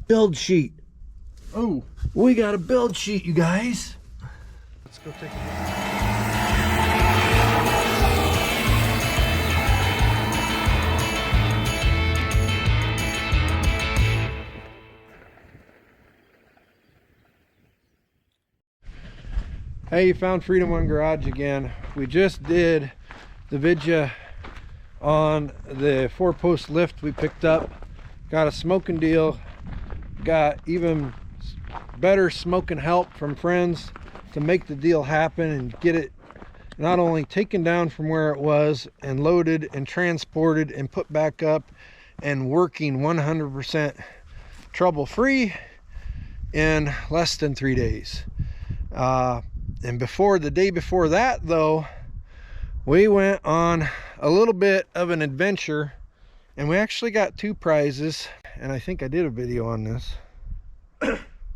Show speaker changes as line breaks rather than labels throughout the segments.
build sheet.
Oh,
We got a build sheet, you guys.
let's go take a look.
Hey, you found Freedom One Garage again. We just did the vidya on the 4-post lift we picked up. Got a smoking deal. Got even better smoking help from friends to make the deal happen and get it not only taken down from where it was and loaded and transported and put back up and working 100% trouble-free in less than 3 days. And the day before that though, we went on a little bit of an adventure and we actually got 2 prizes. And I think I did a video on this.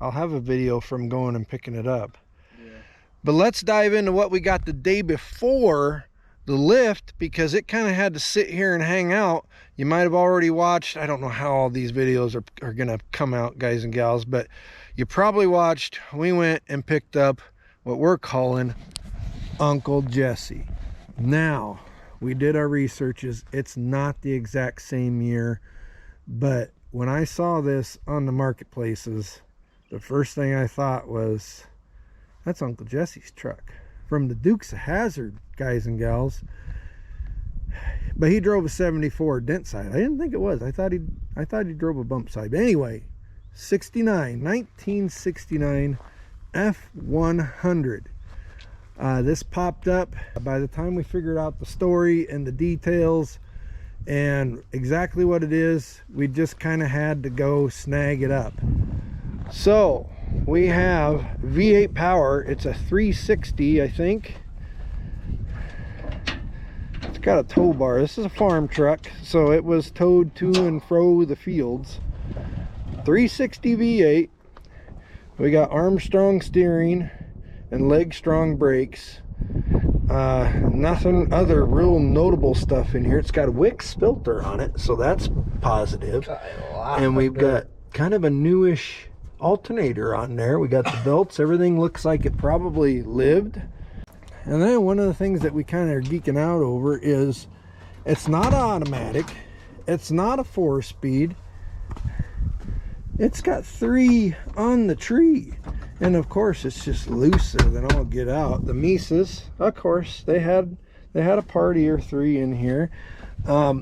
I'll have a video from going and picking it up. Yeah. But let's dive into what we got the day before the lift, because it kind of had to sit here and hang out. You might have already watched, I don't know how all these videos are gonna come out, guys and gals, but you probably watched, we went and picked up what we're calling Uncle Jesse. Now, we did our researches. It's not the exact same year, but when I saw this on the marketplaces, the first thing I thought was, that's Uncle Jesse's truck from the Dukes of Hazzard, guys and gals. But he drove a 74 dent side. I didn't think it was. I thought he drove a bump side. But anyway, 1969 F100. This popped up. By the time we figured out the story and the details and exactly what it is, we just kind of had to go snag it up. So we have V8 power. It's a 360, I think. It's got a tow bar. This is a farm truck, so it was towed to and fro the fields. 360 V8. We got Armstrong steering and leg strong brakes. Nothing other real notable stuff in here. It's got a Wix filter on it, so that's positive. And we've got kind of a newish alternator on there. We got the belts. Everything looks like it probably lived. And then one of the things that we kind of are geeking out over is it's not automatic. It's not a 4-speed. It's got 3 on the tree. And of course, it's just looser than all get out. The Mises, of course, they had a party or 3 in here.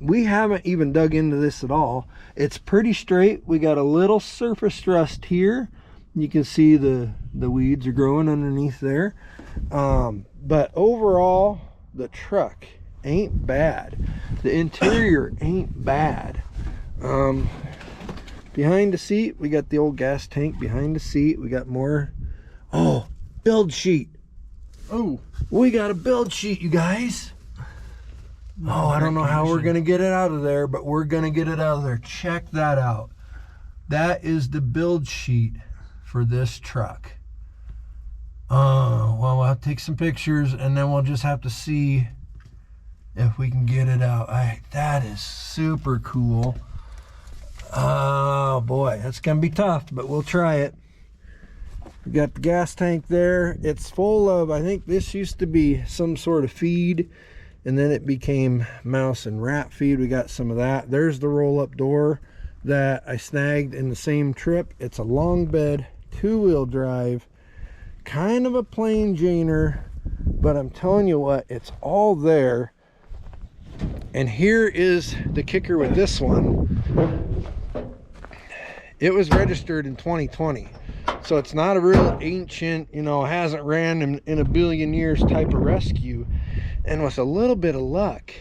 We haven't even dug into this at all. It's pretty straight. We got a little surface rust here. You can see the weeds are growing underneath there. But overall, the truck ain't bad. The interior ain't bad. Behind the seat, we got the old gas tank behind the seat. We got more. Oh, build sheet.
Oh,
we got a build sheet, you guys. Oh, I don't know how we're going to get it out of there, but we're going to get it out of there. Check that out. That is the build sheet for this truck. Well, we'll have to take some pictures and then we'll just have to see if we can get it out. That is super cool. Oh boy, that's gonna be tough, but we'll try it. We got the gas tank there. It's full of, I think this used to be some sort of feed and then it became mouse and rat feed. We got some of that. There's the roll-up door that I snagged in the same trip. It's a long bed, 2-wheel drive, kind of a plain Janer, but I'm telling you what, it's all there. And here is the kicker with this one. It was registered in 2020, so it's not a real ancient, you know, hasn't ran in a billion years type of rescue. And with a little bit of luck,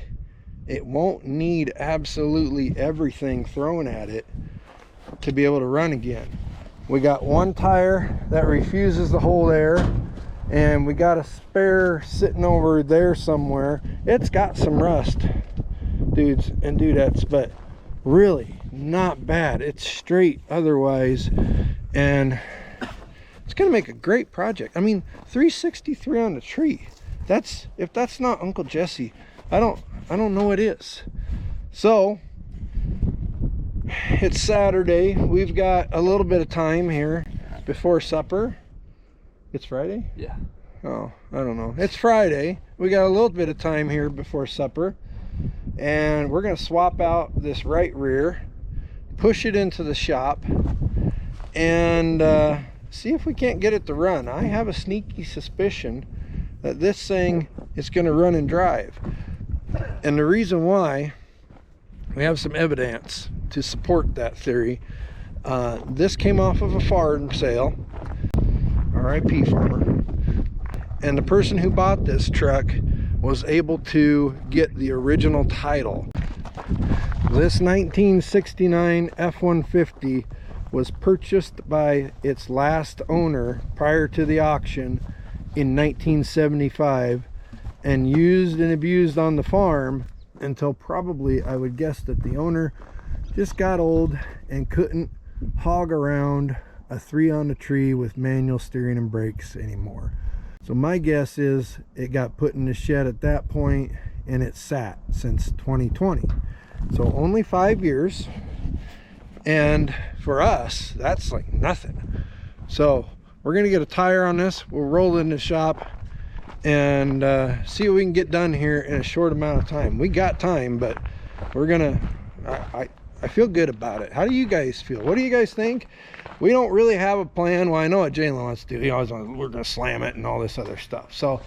it won't need absolutely everything thrown at it to be able to run again. We got one tire that refuses to hold air, and we got a spare sitting over there somewhere. It's got some rust, dudes and dudettes, but really not bad. It's straight otherwise, and it's gonna make a great project. I mean, 363 on the tree. That's, if that's not Uncle Jesse, I don't know what is. So It's Saturday. We've got a little bit of time here before supper. It's Friday?
Yeah.
Oh, I don't know. It's Friday. We got a little bit of time here before supper. And we're going to swap out this right rear, push it into the shop, and see if we can't get it to run. I have a sneaky suspicion that this thing is going to run and drive. And the reason why, we have some evidence to support that theory. This came off of a farm sale, RIP farmer, and the person who bought this truck was able to get the original title. This 1969 F-150 was purchased by its last owner prior to the auction in 1975 and used and abused on the farm until probably, I would guess, that the owner just got old and couldn't hog around a 3 on the tree with manual steering and brakes anymore. So my guess is it got put in the shed at that point and it sat since 2020. So only 5 years, and for us that's like nothing. So we're gonna get a tire on this, we'll roll it in the shop and see what we can get done here in a short amount of time. We got time, but we're gonna I feel good about it. How do you guys feel? What do you guys think? We don't really have a plan. Well, I know what Jalen wants to do. He always wants, we're gonna slam it and all this other stuff. So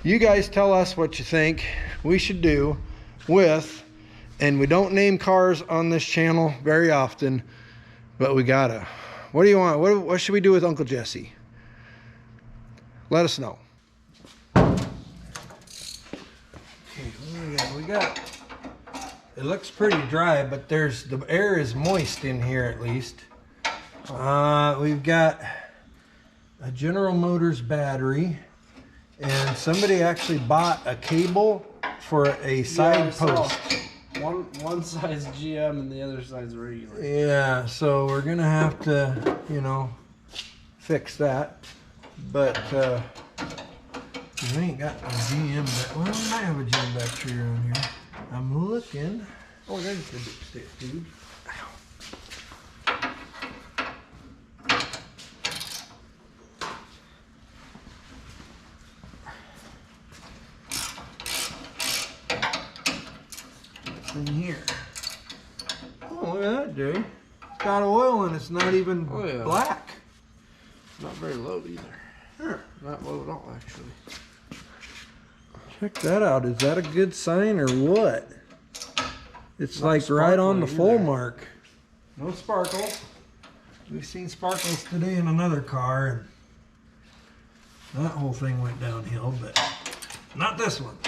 you guys tell us what you think we should do with, and we don't name cars on this channel very often, but we gotta. What do you want? What should we do with Uncle Jesse? Let us know. We got, it looks pretty dry, but the air is moist in here at least. We've got a General Motors battery, and somebody actually bought a cable for a side post.
One side's GM and the other side's regular.
Yeah, so we're gonna have to, you know, fix that. But we ain't got a GM back. Well, we might have a GM battery around here. I'm looking. Oh, there's the big stick, dude. In here. Oh, look at that, Jay. It's got oil and it's not even black.
Not very low either.
Sure.
Not low at all, actually.
Check that out. Is that a good sign or what? It's
Not
like right on the full
either.
mark. No sparkles. We've seen sparkles today in another car, and that whole thing went downhill, but not this one.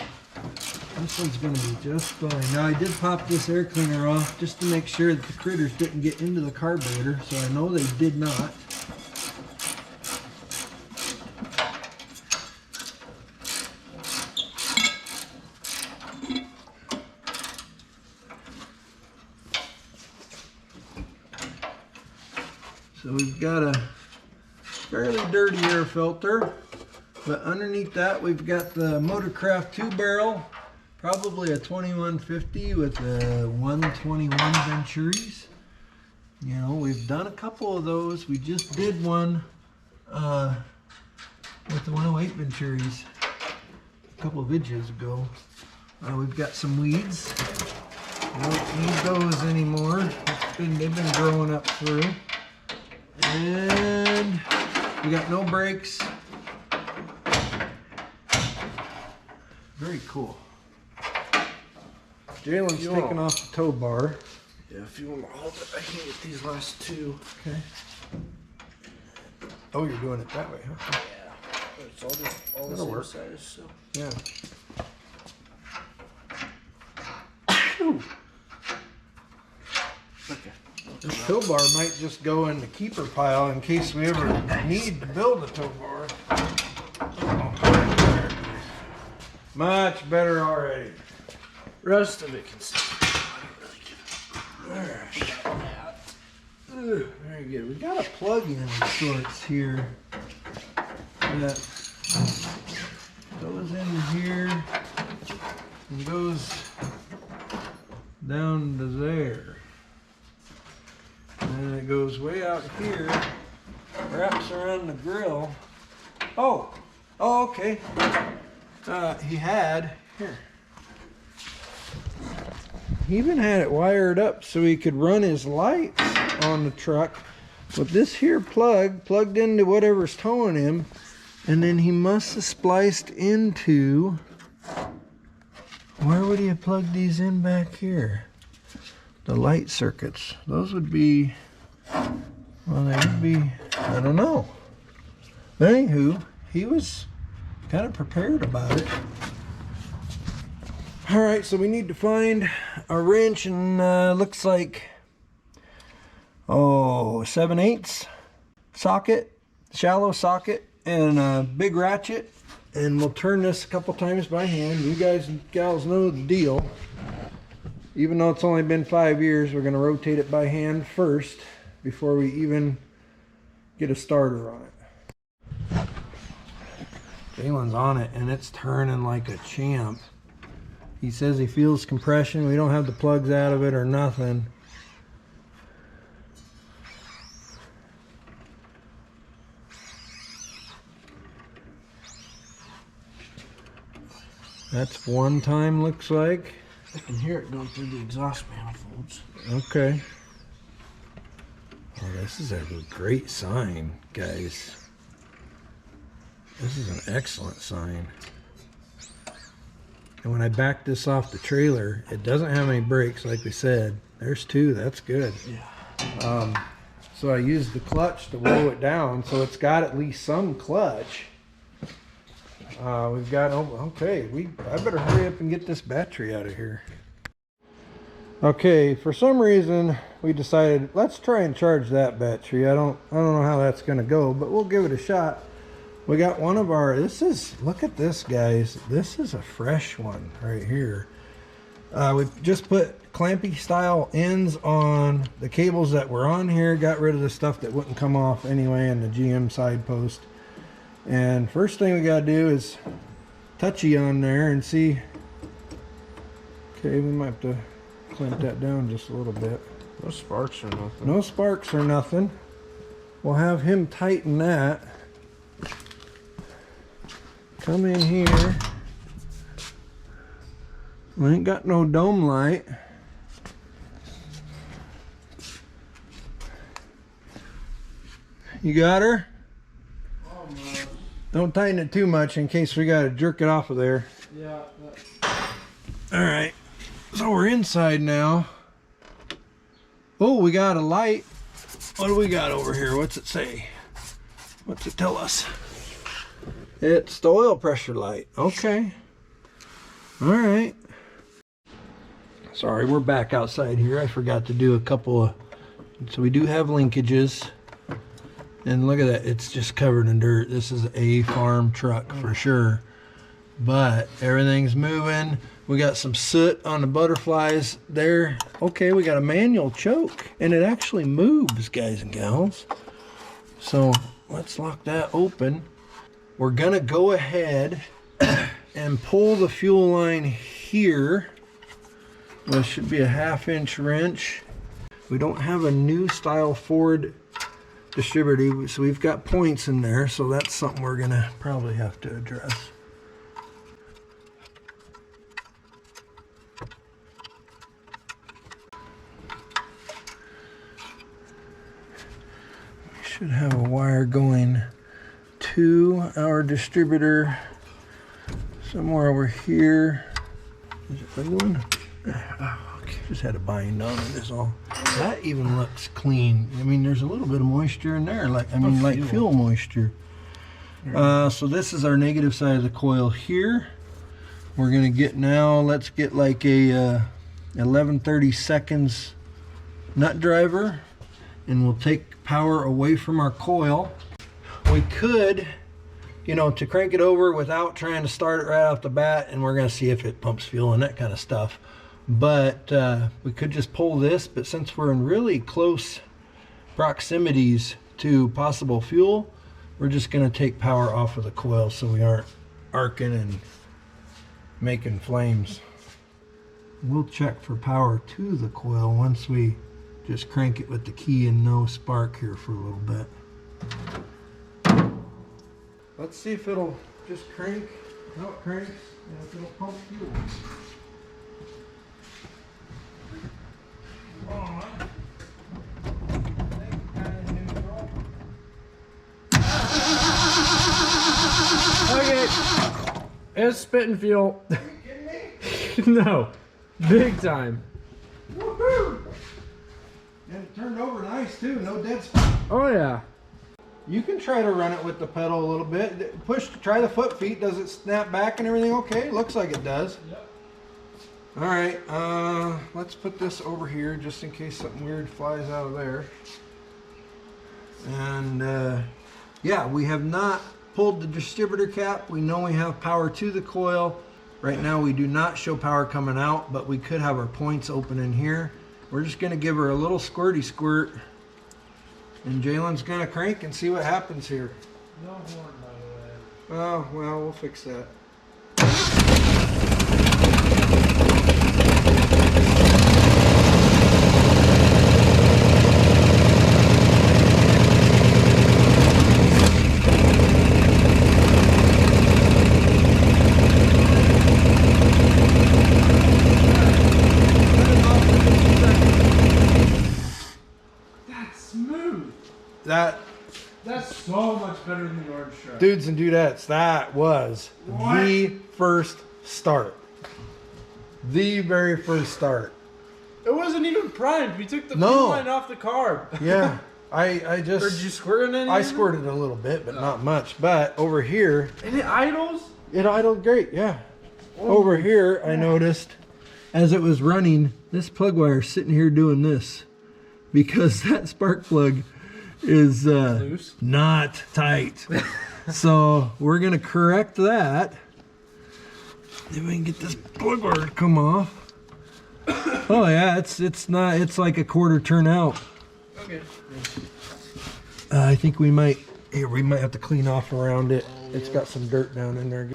This one's going to be just fine. Now, I did pop this air cleaner off just to make sure that the critters didn't get into the carburetor, so I know they did not. So we've got a fairly dirty air filter, but underneath that we've got the Motorcraft 2-barrel, probably a 2150 with a 121 Venturis. You know, we've done a couple of those. We just did one with the 108 Venturis a couple of videos ago. We've got some weeds. We don't need those anymore. They've been growing up through. And we got no brakes. Very cool. Jalen's taking off the tow bar.
Yeah, if you want to hold it, I can get these last two.
Okay. Oh, you're doing it that way, huh?
Yeah. It's all the same size, so.
Yeah.
Okay.
This tow bar might just go in the keeper pile in case we ever need to build a tow bar. Much better already.
Rest of it can stay.
Very good. We got a plug-in of sorts here that goes in here and goes down to there. And it goes way out here, wraps around the grill. Oh, okay. He had, here. He even had it wired up so he could run his lights on the truck with this here plugged into whatever's towing him. And then he must have spliced into, where would he have plugged these in back here? The light circuits. Those would be, well, they would be, I don't know. But anywho, he was kind of prepared about it. All right, so we need to find a wrench, and looks like, 7/8 socket, shallow socket, and a big ratchet. And we'll turn this a couple times by hand. You guys and gals know the deal. Even though it's only been 5 years, we're going to rotate it by hand first before we even get a starter on it. Jalen's on it, and it's turning like a champ. He says he feels compression. We don't have the plugs out of it or nothing. That's one time, looks like.
I can hear it going through the exhaust manifolds.
Okay. Oh, this is a great sign, guys. This is an excellent sign. And when I back this off the trailer, it doesn't have any brakes, like we said. There's two, that's good.
Yeah.
So I used the clutch to roll it down, so it's got at least some clutch. We've got, okay, I better hurry up and get this battery out of here. Okay, for some reason we decided, let's try and charge that battery. I don't know how that's gonna go, but we'll give it a shot. We got one of our, look at this, guys. This is a fresh one right here. We've just put clampy style ends on the cables that were on here, got rid of the stuff that wouldn't come off anyway in the GM side post. And first thing we gotta do is touchy on there and see. Okay, we might have to clamp that down just a little bit.
No sparks or nothing.
No sparks or nothing. We'll have him tighten that. Come in here. We ain't got no dome light. You got her?
Almost.
Don't tighten it too much in case we gotta jerk it off of there.
Yeah.
All right, so we're inside now. Oh, we got a light. What do we got over here? What's it say? What's it tell us? It's the oil pressure light. Okay. All right. Sorry, we're back outside here. I forgot to do a couple of, so we do have linkages. And look at that, it's just covered in dirt. This is a farm truck for sure. But everything's moving. We got some soot on the butterflies there. Okay, we got a manual choke, and it actually moves, guys and gals. So let's lock that open. We're gonna go ahead and pull the fuel line here. Well, it should be a 1/2-inch wrench. We don't have a new style Ford distributor, so we've got points in there, so that's something we're gonna probably have to address. We should have a wire going to our distributor somewhere over here. Is it a good one? Oh, okay. Just had a bind on it is all. That even looks clean. I mean, there's a little bit of moisture in there, like fuel moisture. So this is our negative side of the coil here. We're gonna get now, let's get like a 11/30 seconds nut driver, and we'll take power away from our coil. We could, you know, to crank it over without trying to start it right off the bat, and we're gonna see if it pumps fuel and that kind of stuff. But we could just pull this, but since we're in really close proximities to possible fuel, we're just gonna take power off of the coil so we aren't arcing and making flames. We'll check for power to the coil once we just crank it with the key and no spark here for a little bit. Let's see if it'll just crank. No, it cranks. And if it'll pump fuel.
Okay. It's spitting fuel.
Are you kidding me?
No. Big time.
Woohoo! And it turned over nice too, no dead spot.
Oh yeah.
You can try to run it with the pedal a little bit. Try the foot feet. Does it snap back and everything okay? Looks like it does.
Yep.
All right, let's put this over here just in case something weird flies out of there. And yeah, we have not pulled the distributor cap. We know we have power to the coil. Right now we do not show power coming out, but we could have our points open in here. We're just gonna give her a little squirty squirt, and Jalen's gonna crank and see what happens here.
No horn, by the way.
Oh, well, we'll fix that.
That's so much better than the orange truck.
Dudes and dudettes, that was the first start. The very first start.
It wasn't even primed. We took the fuel line off the carb.
Yeah, I just...
Or did you squirt in any?
I squirted a little bit, but not much. But over here...
And it idles?
It idled great, yeah. Over here, I noticed, as it was running, this plug wire sitting here doing this. Because that spark plug is
loose,
not tight. So we're gonna correct that. If we can get this plug wire to come off. Oh yeah, it's like a quarter turn out.
Okay.
I think we might have to clean off around it. It's got some dirt down in there.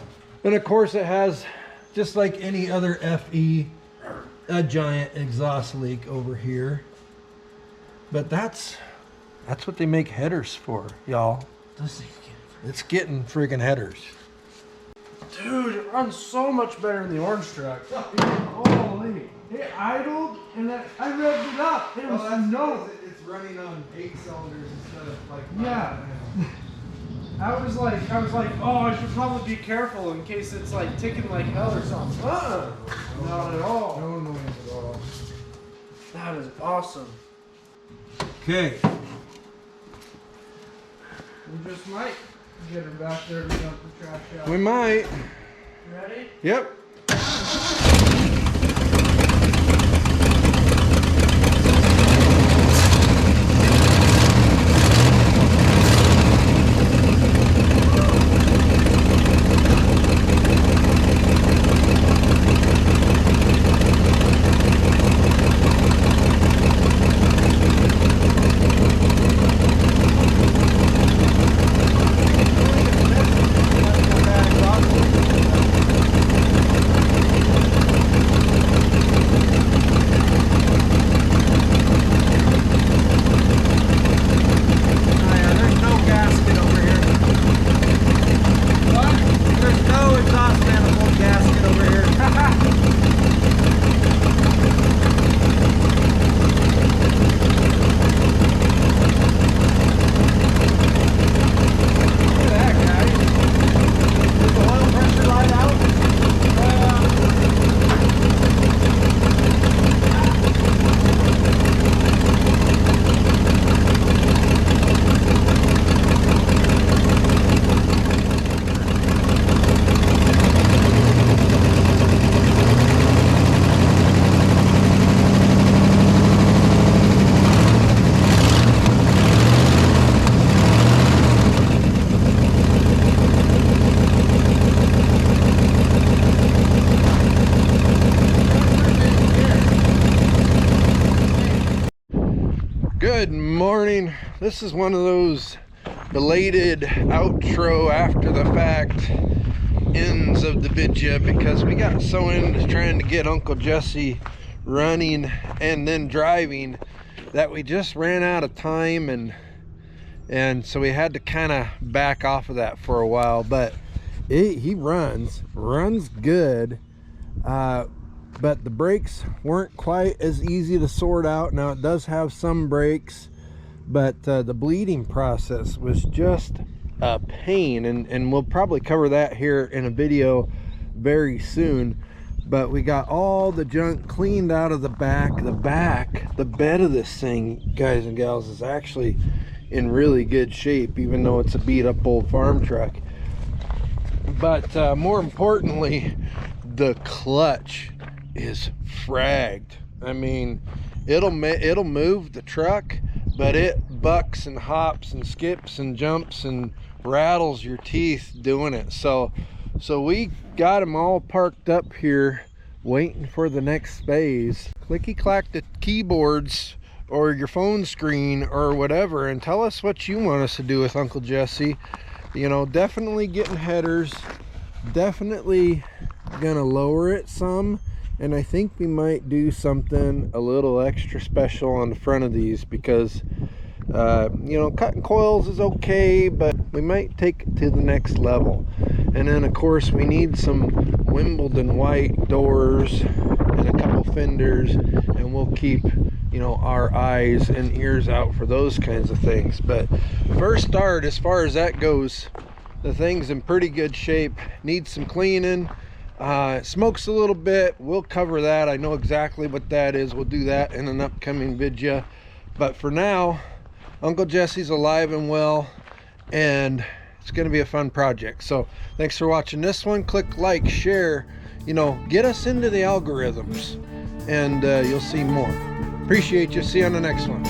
And of course it has, just like any other FE, a giant exhaust leak over here. But that's what they make headers for, y'all. It's getting friggin' headers.
Dude, it runs so much better than the orange truck. Holy. It idled and then I revved it up. It was
It's running on 8 cylinders instead of like 5.
Yeah. I was like, oh, I should probably be careful in case it's like ticking like hell or something. Not at all.
No noise at all.
That is awesome.
Okay.
We just might get her back there to dump the trash out.
We might.
You ready?
Yep. Good morning. This is one of those belated outro after the fact ends of the video because we got so into trying to get Uncle Jesse running and then driving that we just ran out of time, and so we had to kind of back off of that for a while. But he runs good, but the brakes weren't quite as easy to sort out. Now it does have some brakes, but the bleeding process was just a pain, and we'll probably cover that here in a video very soon. But we got all the junk cleaned out of the back. The bed of this thing, guys and gals, is actually in really good shape, even though it's a beat up old farm truck. But more importantly, the clutch is fragged. I mean, it'll move the truck, but it bucks and hops and skips and jumps and rattles your teeth doing it. So we got them all parked up here waiting for the next phase. Clicky clack the keyboards or your phone screen or whatever, and tell us what you want us to do with Uncle Jesse. You know, definitely getting headers, definitely gonna lower it some, and I think we might do something a little extra special on the front of these, because you know, cutting coils is okay, but we might take it to the next level. And then of course we need some Wimbledon white doors and a couple fenders, and we'll keep, you know, our eyes and ears out for those kinds of things. But first start, as far as that goes, the thing's in pretty good shape. Needs some cleaning. It smokes a little bit. We'll cover that. I know exactly what that is. We'll do that in an upcoming video. But for now, Uncle Jesse's alive and well, and it's going to be a fun project. So thanks for watching this one. Click like, share, you know, get us into the algorithms, and you'll see more. Appreciate you. See you on the next one.